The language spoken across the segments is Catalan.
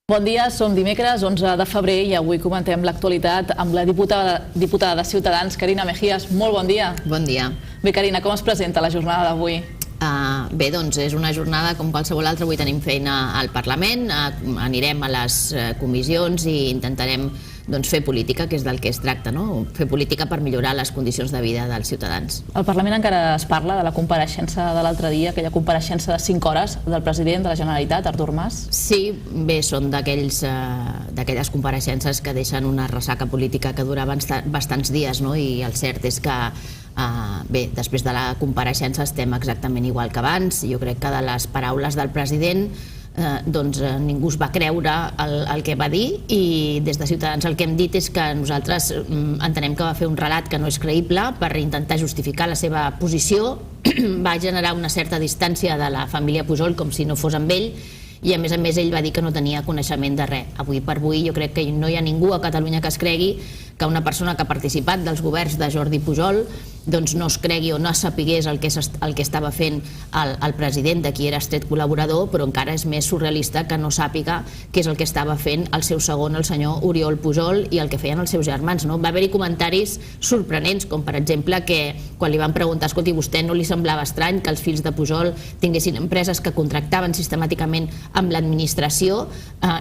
Bon dia, som dimecres 11 de febrer i avui comentem l'actualitat amb la diputada de Ciutadans, Carina Mejías. Molt bon dia. Bon dia. Bé, Carina, com es presenta la jornada d'avui? Bé, doncs és una jornada com qualsevol altra. Avui tenim feina al Parlament, anirem a les comissions i intentarem fer política, que és del que es tracta, no? Fer política per millorar les condicions de vida dels ciutadans. Al Parlament encara es parla de la compareixença de l'altre dia, aquella compareixença de 5 hores del president de la Generalitat, Artur Mas? Sí, bé, són d'aquelles compareixences que deixen una ressaca política que dura bastants dies, no? I el cert és que bé, després de la compareixença estem exactament igual que abans. Jo crec que de les paraules del president ningú es va creure el que va dir, i des de Ciutadans el que hem dit és que nosaltres entenem que va fer un relat que no és creïble per intentar justificar la seva posició. Va generar una certa distància de la família Pujol, com si no fos amb ell, i a més ell va dir que no tenia coneixement de res. Avui per avui jo crec que no hi ha ningú a Catalunya que es cregui que una persona que ha participat dels governs de Jordi Pujol no es cregui o no sapigués el que estava fent el president, de qui era estret col·laborador, però encara és més surrealista que no sàpiga què és el que estava fent el seu segon, el senyor Oriol Pujol, i el que feien els seus germans. Va haver-hi comentaris sorprenents, com per exemple que quan li van preguntar, escolti, vostè no li semblava estrany que els fills de Pujol tinguessin empreses que contractaven sistemàticament amb l'administració,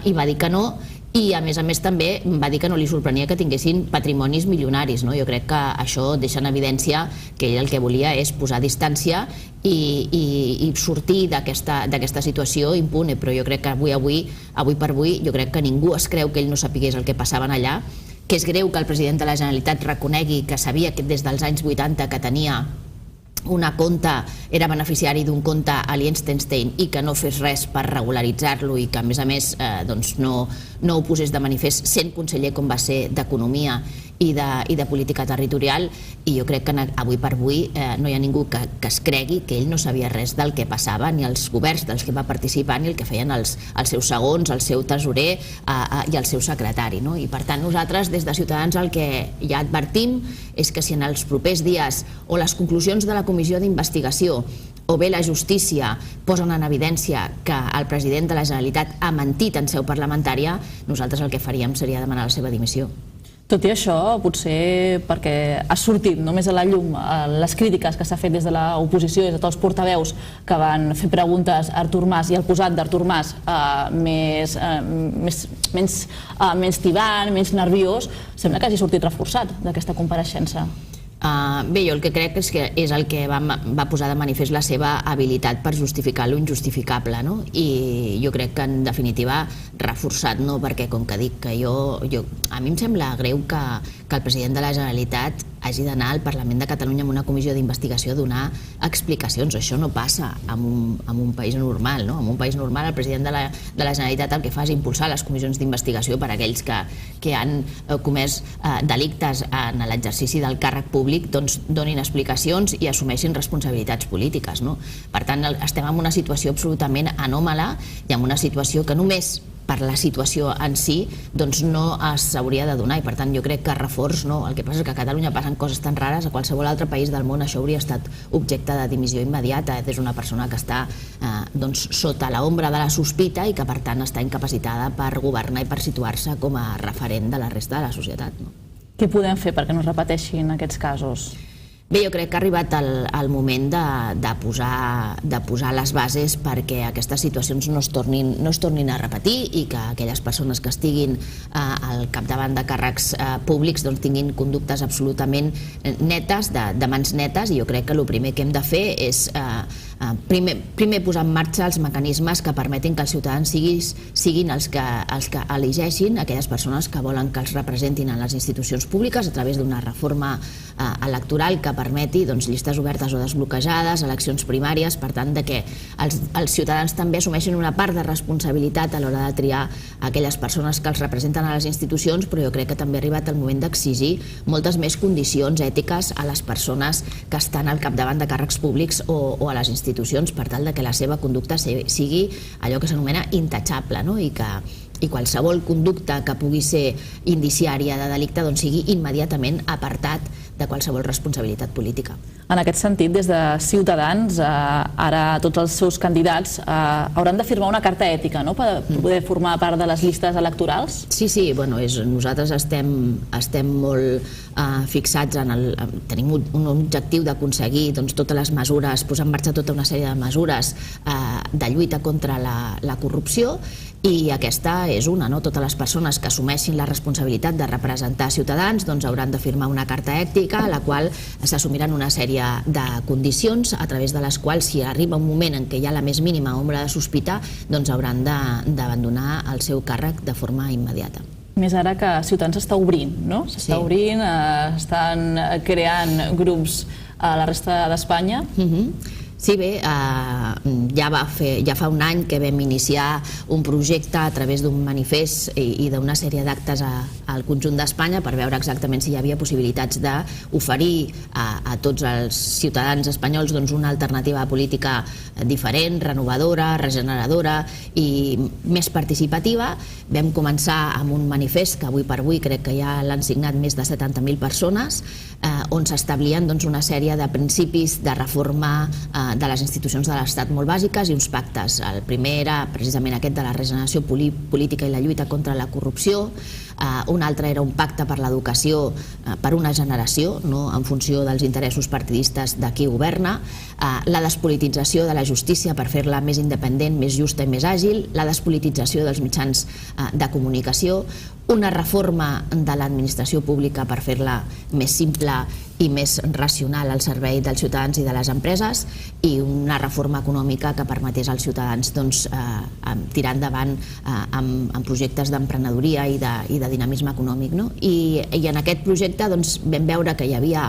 i va dir que no. I a més també va dir que no li sorprenia que tinguessin patrimonis milionaris. Jo crec que això deixa en evidència que ell el que volia és posar distància i sortir d'aquesta situació impune, però jo crec que avui per avui jo crec que ningú es creu que ell no sapigués el que passaven allà, que és greu que el president de la Generalitat reconegui que sabia que des dels anys 80 que tenia una compte, era beneficiari d'un compte a Liechtenstein, i que no fes res per regularitzar-lo, i que a més no ho posés de manifest sent conseller com va ser d'Economia i de Política Territorial. I jo crec que avui per avui no hi ha ningú que es cregui que ell no sabia res del que passava, ni els governs dels que va participar, ni el que feien els seus segons, el seu tresorer i el seu secretari. I per tant nosaltres des de Ciutadans el que ja advertim és que si en els propers dies o les conclusions de la comissió d'investigació o bé la justícia posen en evidència que el president de la Generalitat ha mentit en seu parlamentària, nosaltres el que faríem seria demanar la seva dimissió. Tot i això, potser perquè ha sortit només a la llum les crítiques que s'ha fet des de l'oposició, des de tots els portaveus que van fer preguntes a Artur Mas, i el posat d'Artur Mas menys tibant, menys nerviós, sembla que hagi sortit reforçat d'aquesta compareixença. Bé, jo el que crec és que és el que va posar de manifest la seva habilitat per justificar l'injustificable, i jo crec que en definitiva reforçat, perquè com que dic que a mi em sembla greu que el president de la Generalitat hagi d'anar al Parlament de Catalunya amb una comissió d'investigació a donar explicacions. Això no passa en un país normal. En un país normal el president de la Generalitat el que fa és impulsar les comissions d'investigació per a aquells que han comès delictes en l'exercici del càrrec públic, donin explicacions i assumeixin responsabilitats polítiques. Per tant, estem en una situació absolutament anòmala i en una situació que només per la situació en si no s'hauria de donar, i per tant jo crec que reforç no. El que passa és que a Catalunya passen coses tan rares, a qualsevol altre país del món això hauria estat objecte de dimissió immediata. És una persona que està sota l'ombra de la sospita i que per tant està incapacitada per governar i per situar-se com a referent de la resta de la societat. Què podem fer perquè no es repeteixin aquests casos? Bé, jo crec que ha arribat el moment de posar les bases perquè aquestes situacions no es tornin a repetir, i que aquelles persones que estiguin al capdavant de càrrecs públics tinguin conductes absolutament netes, de mans netes. I jo crec que el primer que hem de fer és primer posar en marxa els mecanismes que permetin que els ciutadans siguin els que elegeixin aquelles persones que volen que els representin en les institucions públiques a través d'una reforma electoral que permeti llistes obertes o desbloquejades, eleccions primàries, per tant que els ciutadans també assumeixin una part de responsabilitat a l'hora de triar aquelles persones que els representen a les institucions. Però jo crec que també ha arribat el moment d'exigir moltes més condicions ètiques a les persones que estan al capdavant de càrrecs públics o a les institucions, per tal que la seva conducta sigui allò que s'anomena intachable, i qualsevol conducta que pugui ser indiciària de delicte sigui immediatament apartat qualsevol responsabilitat política. En aquest sentit, des de Ciutadans, ara tots els seus candidats hauran de firmar una carta ètica, no?, per poder formar part de les llistes electorals? Sí, nosaltres estem molt fixats tenim un objectiu d'aconseguir totes les mesures, posar en marxa tota una sèrie de mesures de lluita contra la corrupció, i aquesta és una, no? Totes les persones que assumeixin la responsabilitat de representar Ciutadans hauran de firmar una carta ètica a la qual s'assumiran una sèrie de condicions a través de les quals, si arriba un moment en què hi ha la més mínima ombra de sospita, hauran d'abandonar el seu càrrec de forma immediata. Més ara que Ciutadans s'està obrint, no? S'està obrint, estan creant grups a la resta d'Espanya. Sí, bé, ja fa un any que vam iniciar un projecte a través d'un manifest i d'una sèrie d'actes al conjunt d'Espanya per veure exactament si hi havia possibilitats d'oferir a tots els ciutadans espanyols una alternativa política diferent, renovadora, regeneradora i més participativa. Vam començar amb un manifest que avui per avui crec que ja l'han signat més de 70.000 persones, on s'establien una sèrie de principis de reforma de les institucions de l'Estat molt bàsiques i uns pactes. El primer era precisament aquest de la regeneració política i la lluita contra la corrupció. Un altre era un pacte per l'educació per una generació, no en funció dels interessos partidistes de qui governa. La despolitització de la justícia per fer-la més independent, més justa i més àgil. La despolitització dels mitjans de comunicació. Una reforma de l'administració pública per fer-la més simple i més racional al servei dels ciutadans i de les empreses, i una reforma econòmica que permetés als ciutadans tirar endavant amb projectes d'emprenedoria i de dinamisme econòmic. I en aquest projecte vam veure que hi havia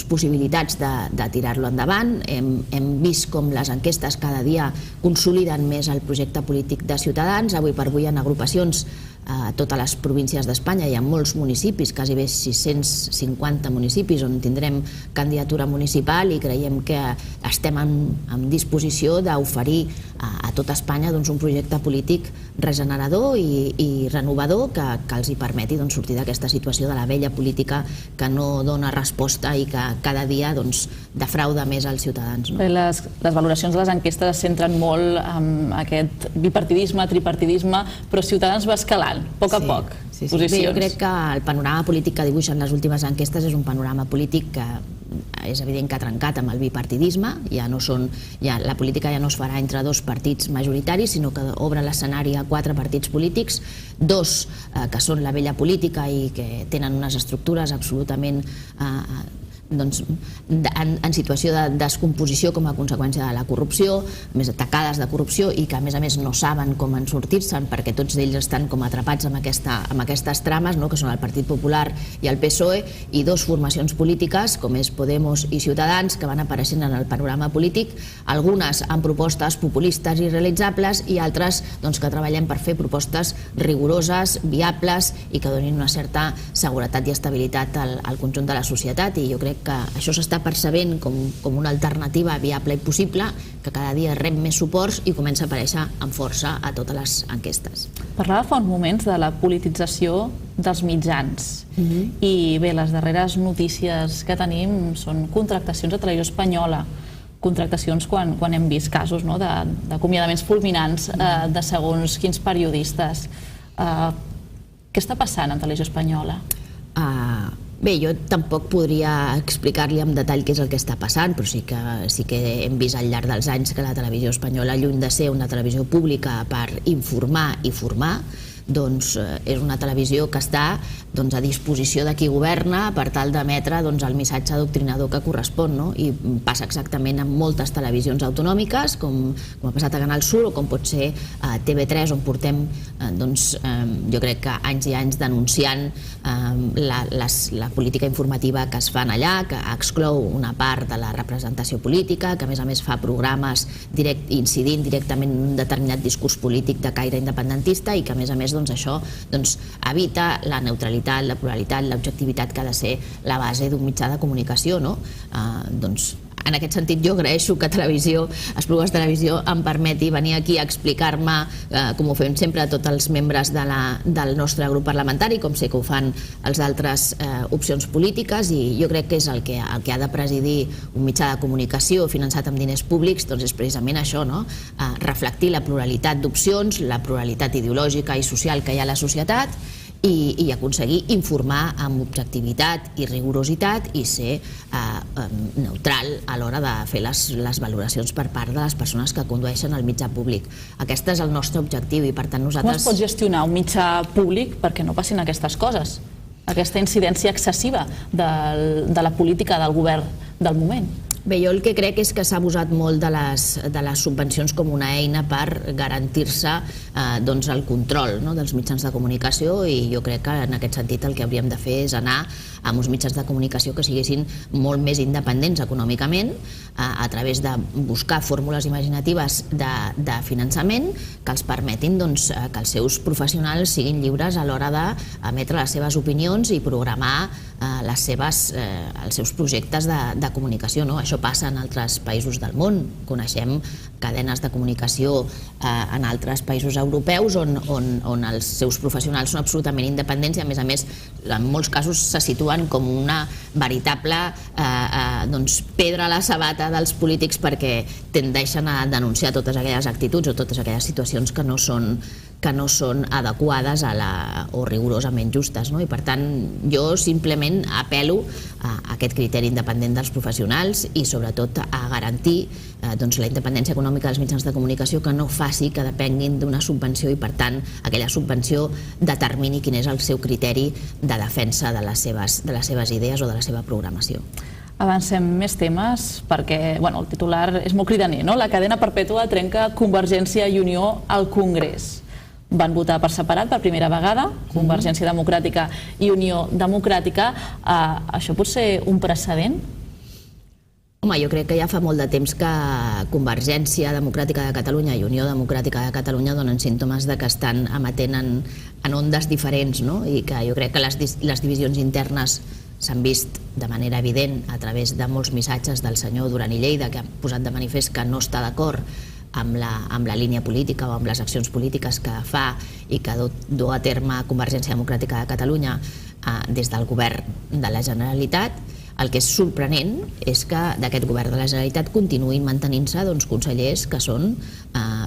possibilitats de tirar-lo endavant. Hem vist com les enquestes cada dia consoliden més el projecte polític de Ciutadans. Avui per avui hi ha agrupacions a totes les províncies d'Espanya, hi ha molts municipis, quasi bé 650 municipis on tindrem candidatura municipal, i creiem que estem en disposició d'oferir a tota Espanya un projecte polític regenerador i renovador que els hi permeti sortir d'aquesta situació de la vella política que no dona resposta i que cada dia defrauda més als ciutadans. Les valoracions de les enquestes es centren molt en aquest bipartidisme, tripartidisme, però Ciutadans va escalant a poc posicions. Bé, jo crec que el panorama polític que dibuixen les últimes enquestes és un panorama polític que és evident que ha trencat amb el bipartidisme. La política ja no es farà entre dos partits majoritaris, sinó que obre l'escenari a 4 partits polítics, 2 que són la vella política i que tenen unes estructures absolutament en situació de descomposició com a conseqüència de la corrupció, més atacades de corrupció, i que a més no saben com en sortir-se'n perquè tots ells estan com atrapats amb aquestes trames, que són el Partit Popular i el PSOE, i 2 formacions polítiques com és Podemos i Ciutadans que van apareixent en el panorama polític, algunes amb propostes populistes i realitzables i altres que treballem per fer propostes rigoroses, viables i que donin una certa seguretat i estabilitat al conjunt de la societat. I jo crec que això s'està percebent com una alternativa viable i possible, que cada dia rep més suports i comença a aparèixer amb força a totes les enquestes. Parlava fa uns moments de la politització dels mitjans, i bé, les darreres notícies que tenim són contractacions a Televisió Espanyola, contractacions quan hem vist casos d'acomiadaments fulminants de segons quins periodistes. Què està passant a Televisió Espanyola? Bé, jo tampoc podria explicar-li en detall què és el que està passant, però sí que hem vist al llarg dels anys que la televisió espanyola, lluny de ser una televisió pública per informar i formar, és una televisió que està a disposició de qui governa per tal d'emetre el missatge adoctrinador que correspon, i passa exactament amb moltes televisions autonòmiques, com ha passat a Canal Sur o com pot ser a TV3, on portem jo crec que anys i anys denunciant la política informativa que es fan allà, que exclou una part de la representació política, que a més fa programes incidint directament en un determinat discurs polític de caire independentista, i que a més això evita la neutralitat, la pluralitat, l'objectivitat que ha de ser la base d'un mitjà de comunicació. en aquest sentit jo agraeixo que Esplugues Televisió em permeti venir aquí a explicar-me, com ho fem sempre a tots els membres del nostre grup parlamentari, com sé que ho fan els d'altres opcions polítiques, i jo crec que és el que ha de presidir un mitjà de comunicació finançat amb diners públics, doncs és precisament això, no? Reflectir la pluralitat d'opcions, la pluralitat ideològica i social que hi ha a la societat, i aconseguir informar amb objectivitat i rigorositat i ser neutral a l'hora de fer les valoracions per part de les persones que condueixen el mitjà públic. Aquest és el nostre objectiu i per tant nosaltres... Com es pot gestionar un mitjà públic perquè no passin aquestes coses? Aquesta incidència excessiva de la política del govern del moment? Bé, jo el que crec és que s'ha abusat molt de les subvencions com una eina per garantir-se el control dels mitjans de comunicació, i jo crec que en aquest sentit el que hauríem de fer és anar amb uns mitjans de comunicació que siguessin molt més independents econòmicament, a través de buscar fórmules imaginatives de finançament que els permetin que els seus professionals siguin lliures a l'hora d'emetre les seves opinions i programar els seus projectes de comunicació. Això passa en altres països del món. Coneixem cadenes de comunicació en altres països europeus on els seus professionals són absolutament independents i, a més, en molts casos se situen com una veritable pedra a la sabata dels polítics perquè tendeixen a denunciar totes aquelles actituds o totes aquelles situacions que no són adequades o rigorosament justes. I per tant jo simplement apel·lo a aquest criteri independent dels professionals i sobretot a garantir la independència econòmica dels mitjans de comunicació, que no faci que depenguin d'una subvenció i per tant aquella subvenció determini quin és el seu criteri de defensa de les seves idees o de la seva programació. Avancem més temes perquè el titular és molt cridaner, no? La cadena perpètua trenca Convergència i Unió al Congrés. Van votar per separat per primera vegada, Convergència Democràtica i Unió Democràtica. Això pot ser un precedent? Home, jo crec que ja fa molt de temps que Convergència Democràtica de Catalunya i Unió Democràtica de Catalunya donen símptomes de que estan emetent en ondes diferents, i que jo crec que les divisions internes s'han vist de manera evident a través de molts missatges del senyor Duran i Lleida, que ha posat de manifest que no està d'acord amb la línia política o amb les accions polítiques que fa i que du a terme Convergència Democràtica de Catalunya des del govern de la Generalitat. El que és sorprenent és que d'aquest govern de la Generalitat continuïn mantenint-se consellers que són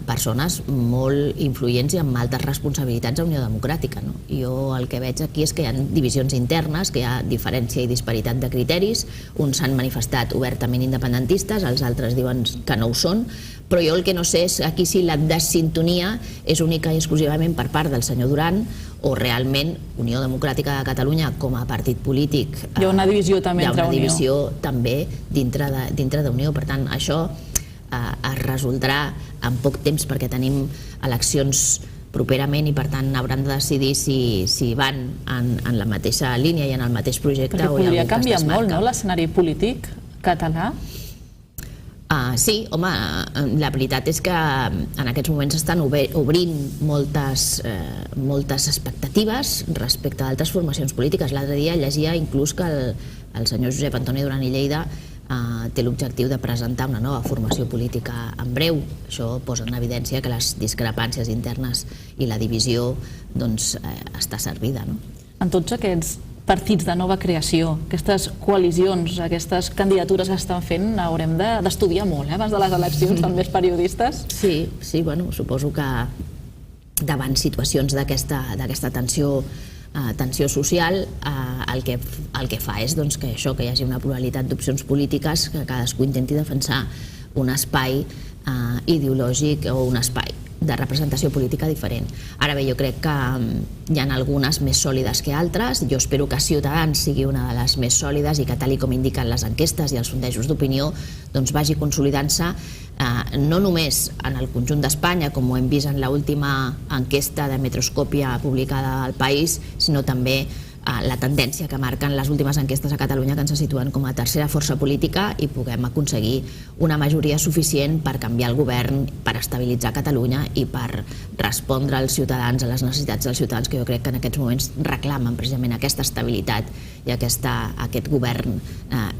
persones molt influents i amb altes responsabilitats a Unió Democràtica. Jo el que veig aquí és que hi ha divisions internes, que hi ha diferència i disparitat de criteris. Uns s'han manifestat obertament independentistes, els altres diuen que no ho són, però jo el que no sé és aquí si la desintonia és única i exclusivament per part del senyor Duran o realment Unió Democràtica de Catalunya com a partit polític hi ha una divisió també entre Unió. Hi ha una divisió també dintre d'Unió. Per tant, això es resoldrà en poc temps perquè tenim eleccions properament i per tant hauran de decidir si van en la mateixa línia i en el mateix projecte o hi ha algú que es desmarca. Podria canviar molt, no?, l'escenari polític català? Sí, home, la veritat és que en aquests moments estan obrint moltes expectatives respecte a altres formacions polítiques. L'altre dia llegia inclús que el senyor Josep Antoni Duran i Lleida té l'objectiu de presentar una nova formació política en breu. Això posa en evidència que les discrepàncies internes i la divisió està servida. En tots aquests partits de nova creació, aquestes coalicions, aquestes candidatures que estan fent, haurem d'estudiar molt abans de les eleccions, també els periodistes. Sí, suposo que davant situacions d'aquesta tensió social, el que fa és que hi hagi una pluralitat d'opcions polítiques, que cadascú intenti defensar un espai ideològic o un espai de representació política diferent. Ara bé, jo crec que hi ha algunes més sòlides que altres. Jo espero que Ciutadans sigui una de les més sòlides i que, tal com indiquen les enquestes i els sondejos d'opinió, vagi consolidant-se no només en el conjunt d'Espanya, com ho hem vist en l'última enquesta de Metroscòpia publicada al País, sinó també la tendència que marquen les últimes enquestes a Catalunya, que ens situen com a tercera força política, i puguem aconseguir una majoria suficient per canviar el govern, per estabilitzar Catalunya i per respondre als ciutadans, a les necessitats dels ciutadans, que jo crec que en aquests moments reclamen precisament aquesta estabilitat i aquest govern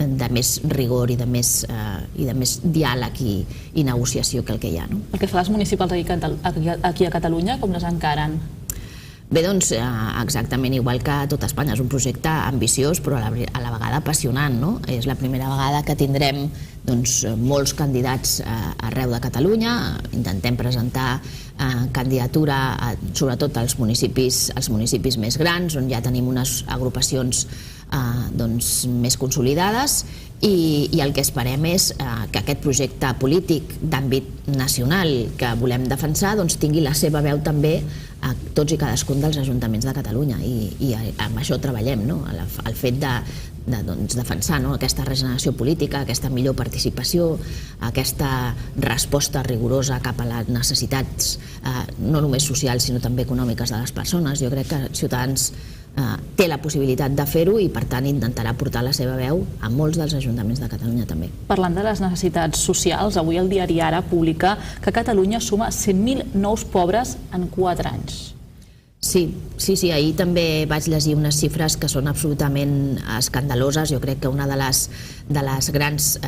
de més rigor i de més diàleg i negociació que el que hi ha. El que fa les municipals aquí a Catalunya, com les encaren? Bé, doncs exactament igual que a tot Espanya. És un projecte ambiciós però a la vegada apassionant. És la primera vegada que tindrem molts candidats arreu de Catalunya. Intentem presentar candidatura sobretot als municipis més grans, on ja tenim unes agrupacions més consolidades, i el que esperem és que aquest projecte polític d'àmbit nacional que volem defensar tingui la seva veu també a tots i cadascun dels ajuntaments de Catalunya, i amb això treballem, el fet de defensar aquesta regeneració política, aquesta millor participació, aquesta resposta rigorosa cap a les necessitats no només socials sinó també econòmiques de les persones. Jo crec que Ciutadans té la possibilitat de fer-ho i per tant intentarà portar la seva veu a molts dels ajuntaments de Catalunya també. Parlant de les necessitats socials, avui el diari Ara publica que Catalunya suma 100.000 nous pobres en 4 anys. Sí, ahir també vaig llegir unes xifres que són absolutament escandaloses. Jo crec que una dels grans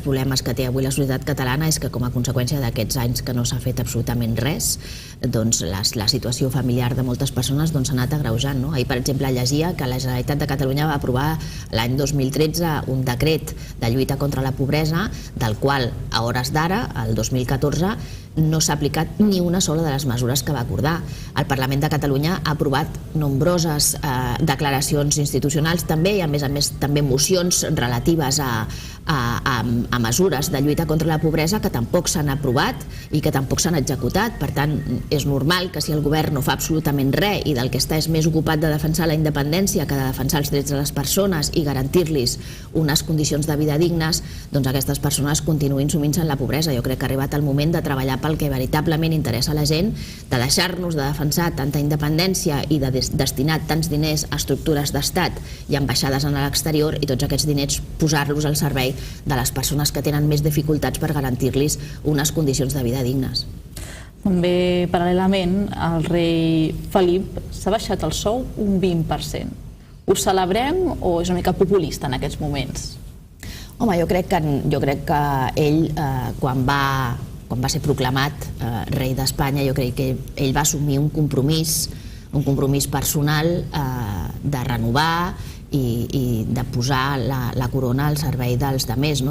problemes que té avui la societat catalana és que com a conseqüència d'aquests anys que no s'ha fet absolutament res, la situació familiar de moltes persones s'ha anat agreujant. Ahir, per exemple, llegia que la Generalitat de Catalunya va aprovar l'any 2013 un decret de lluita contra la pobresa, del qual, a hores d'ara, el 2014, no s'ha aplicat ni una sola de les mesures que va acordar. El Parlament de Catalunya ha aprovat nombroses declaracions institucionals també, i a més també mocions relatives a mesures de lluita contra la pobresa que tampoc s'han aprovat i que tampoc s'han executat. Per tant, és normal que si el govern no fa absolutament res i del que està és més ocupat de defensar la independència que de defensar els drets de les persones i garantir-los unes condicions de vida dignes, doncs aquestes persones continuïn sumint-se en la pobresa. Jo crec que ha arribat el moment de treballar pel que veritablement interessa a la gent, de deixar-nos de defensar tanta independència i de destinar tants diners a estructures d'estat i ambaixades en l'exterior, i tots aquests diners posar-los al servei de les persones que tenen més dificultats per garantir-los unes condicions de vida dignes. També, paral·lelament, el rei Felip s'ha baixat el sou un 20%. Ho celebrem o és una mica populista en aquests moments? Home, jo crec que ell, quan va ser proclamat rei d'Espanya, jo crec que ell va assumir un compromís personal de renovar i de posar la corona al servei dels altres,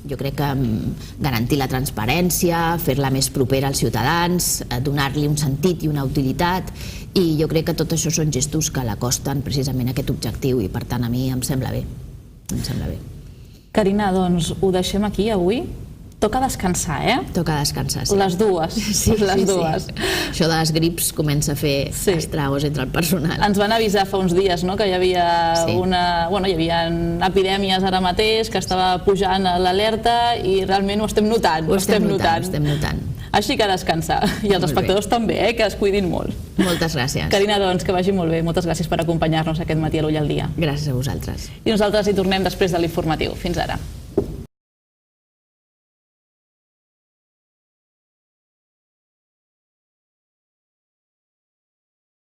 jo crec que garantir la transparència, fer-la més propera als ciutadans, donar-li un sentit i una utilitat, i jo crec que tot això són gestos que l'acosten precisament a aquest objectiu, i per tant a mi em sembla bé. Carina, doncs ho deixem aquí avui. Toca descansar, Toca descansar, sí. Les dues. Sí. Això de les grips comença a fer estragos entre el personal. Ens van avisar fa uns dies que hi havia epidèmies ara mateix, que estava pujant l'alerta, i realment ho estem notant. Ho estem notant. Així que descansar. I els espectadors també, que es cuidin molt. Moltes gràcies. Carina, doncs, que vagi molt bé. Moltes gràcies per acompanyar-nos aquest matí a l'Ull al Dia. Gràcies a vosaltres. I nosaltres hi tornem després de l'informatiu. Fins ara.